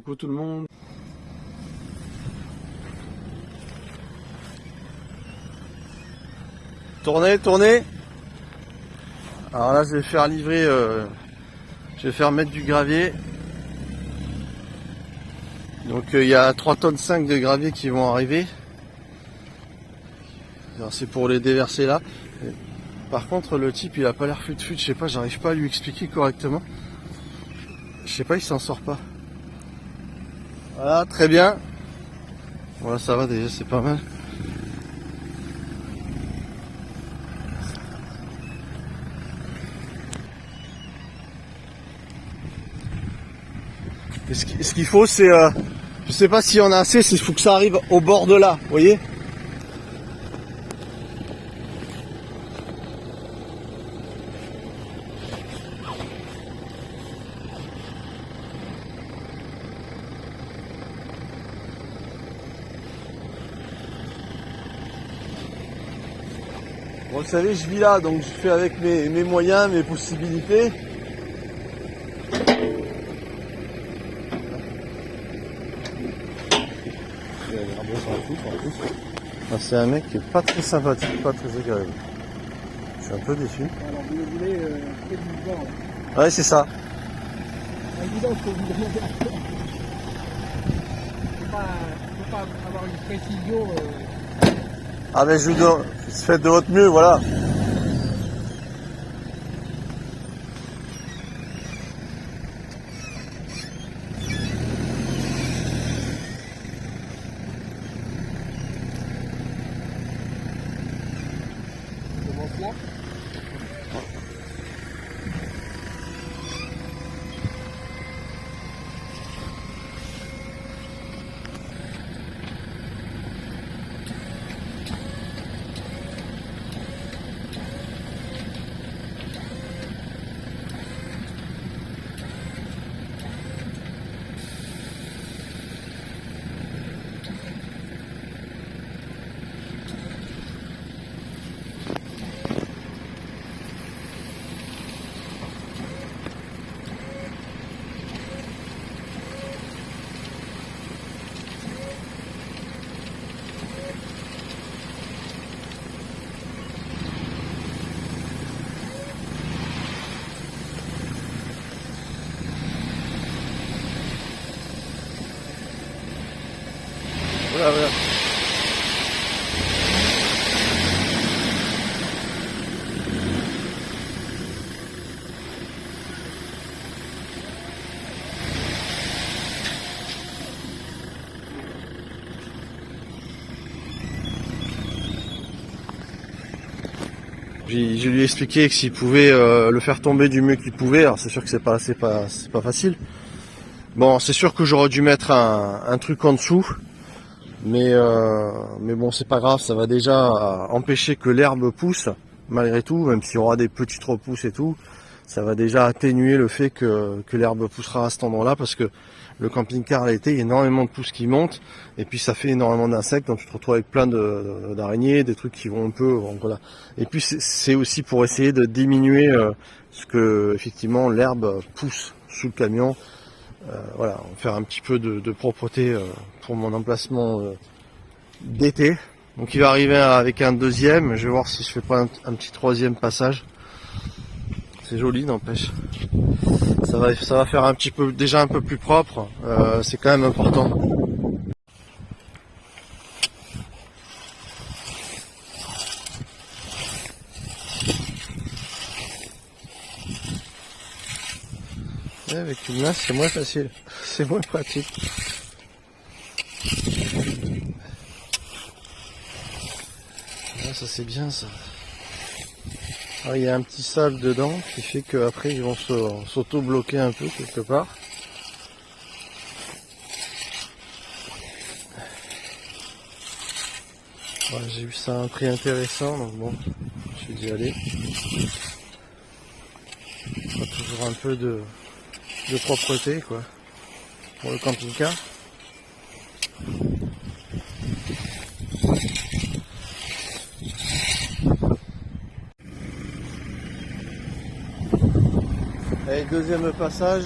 Coucou tout le monde. Tournez, tournez. Alors là, je vais faire livrer, je vais faire mettre du gravier. Donc il y a 3,5 tonnes de gravier qui vont arriver. C'est pour les déverser là. Par contre, le type, il a pas l'air fut-fut. Je sais pas, j'arrive pas à lui expliquer correctement. Je sais pas, il s'en sort pas. Voilà, très bien. Voilà, ça va déjà, c'est pas mal. Et ce qu'il faut, c'est, je sais pas si on a assez, il faut que ça arrive au bord de là, vous voyez. Bon, vous savez, je vis là, donc je fais avec mes moyens, mes possibilités. C'est un mec qui est pas très sympathique, pas très agréable. Je suis un peu déçu. Alors vous le voulez près du bord. Ouais, c'est ça. Un guidon, que vous voulez. Il ne faut pas avoir une précision. Ah mais je vous donne, faites de votre mieux, voilà. Là. Voilà, voilà. Je lui ai expliqué que s'il pouvait le faire tomber du mieux qu'il pouvait, alors c'est sûr que c'est pas facile. Bon, c'est sûr que j'aurais dû mettre un truc en dessous. Mais bon, c'est pas grave, ça va déjà empêcher que l'herbe pousse, malgré tout, même s'il y aura des petites repousses et tout, ça va déjà atténuer le fait que l'herbe poussera à cet endroit-là, parce que le camping-car l'été, il y a énormément de pousses qui montent, et puis ça fait énormément d'insectes, donc tu te retrouves avec plein d'araignées, des trucs qui vont un peu, donc voilà. Et puis c'est aussi pour essayer de diminuer ce que effectivement l'herbe pousse sous le camion. Voilà, on va faire un petit peu de propreté pour mon emplacement d'été. Donc il va arriver avec un deuxième, je vais voir si je fais pas un petit troisième passage. C'est joli, n'empêche. Ça va faire un petit peu, déjà un peu plus propre, c'est quand même important. Et avec une main, c'est moins facile, c'est moins pratique. Ah, ça c'est bien ça. Alors, il y a un petit sable dedans qui fait qu'après ils vont s'auto-bloquer un peu quelque part. Ouais, j'ai vu ça à un prix intéressant, donc bon, je suis dit allez. On a toujours un peu de propreté quoi pour le camping-car. Allez, deuxième passage.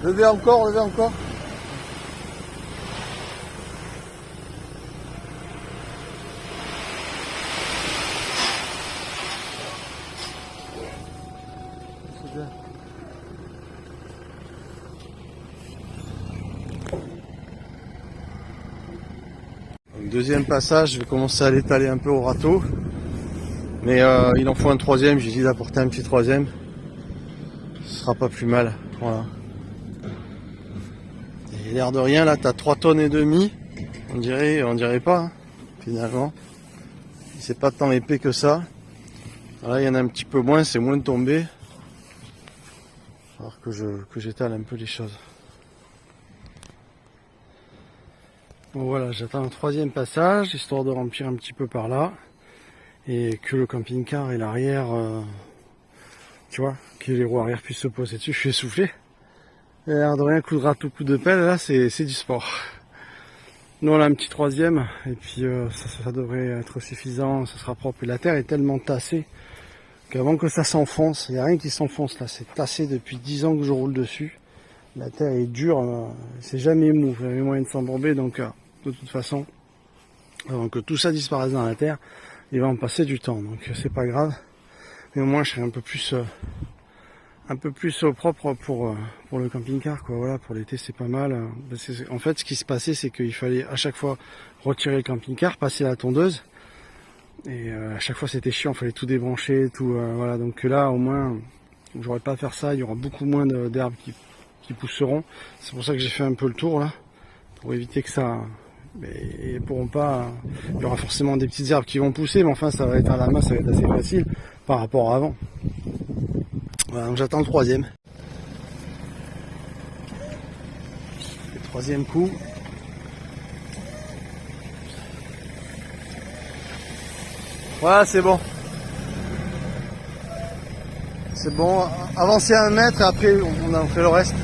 Levez encore, levez encore. C'est bien. Donc, deuxième passage, je vais commencer à l'étaler un peu au râteau. Mais il en faut un troisième, j'ai dit d'apporter un petit troisième. Ce sera pas plus mal. Voilà. Et l'air de rien, là, t'as 3 tonnes et demie. On dirait pas, hein, finalement. C'est pas tant épais que ça. Là, il y en a un petit peu moins, c'est moins tombé. Alors que j'étale un peu les choses. Bon voilà, j'attends un troisième passage, histoire de remplir un petit peu par là. Et que le camping-car et l'arrière, tu vois, que les roues arrière puissent se poser dessus. Je suis essoufflé. Et l'air de rien, coup de râteau, coup de pelle, là, c'est du sport. Nous, on a un petit troisième, et puis ça devrait être suffisant, ça sera propre. Et la terre est tellement tassée qu'avant que ça s'enfonce, il n'y a rien qui s'enfonce là. C'est tassé depuis 10 ans que je roule dessus. La terre est dure, c'est jamais mou, j'avais moyen de s'embourber, donc de toute façon, avant que tout ça disparaisse dans la terre, il va en passer du temps, donc c'est pas grave. Mais au moins, je serai un peu plus au propre pour le camping-car, quoi. Voilà, pour l'été, c'est pas mal. En fait, ce qui se passait, c'est qu'il fallait à chaque fois retirer le camping-car, passer la tondeuse. Et à chaque fois, c'était chiant, il fallait tout débrancher, tout. Voilà, donc là, au moins, j'aurais pas à faire ça. Il y aura beaucoup moins d'herbes qui pousseront. C'est pour ça que j'ai fait un peu le tour là, pour éviter que ça. Mais ils pourront pas. Il y aura forcément des petites herbes qui vont pousser, mais enfin, ça va être à la main, ça va être assez facile par rapport à avant. Voilà, donc j'attends le troisième. Le troisième coup. Voilà, c'est bon. C'est bon. Avancez 1 mètre et après on en fait le reste.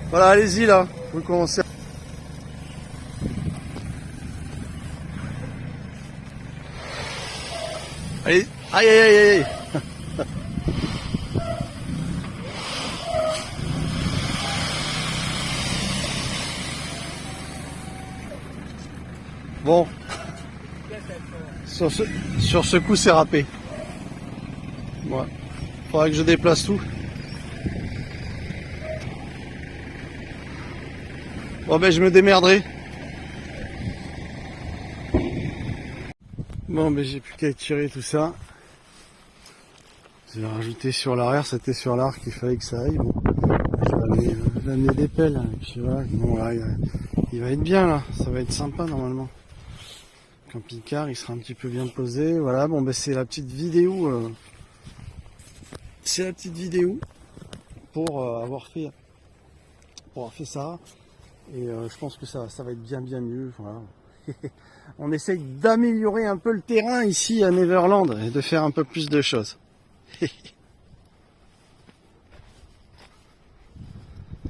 Voilà, allez-y là. Vous commencez. Allez, aïe aïe aïe aïe. Bon, sur ce coup c'est râpé. Ouais. Faudra que je déplace tout. Bon ben je me démerderai. Bon ben j'ai plus qu'à étirer tout ça. Je vais rajouter sur l'arrière, c'était sur l'arc qu'il fallait que ça aille. Bon, je vais amener des pelles. Hein, et puis voilà, bon, là, il va être bien là, ça va être sympa normalement. Camping-car, il sera un petit peu bien posé. Voilà, bon ben c'est la petite vidéo. C'est la petite vidéo pour avoir fait ça. Et je pense que ça va être bien mieux. Voilà. On essaye d'améliorer un peu le terrain ici à Neverland et de faire un peu plus de choses.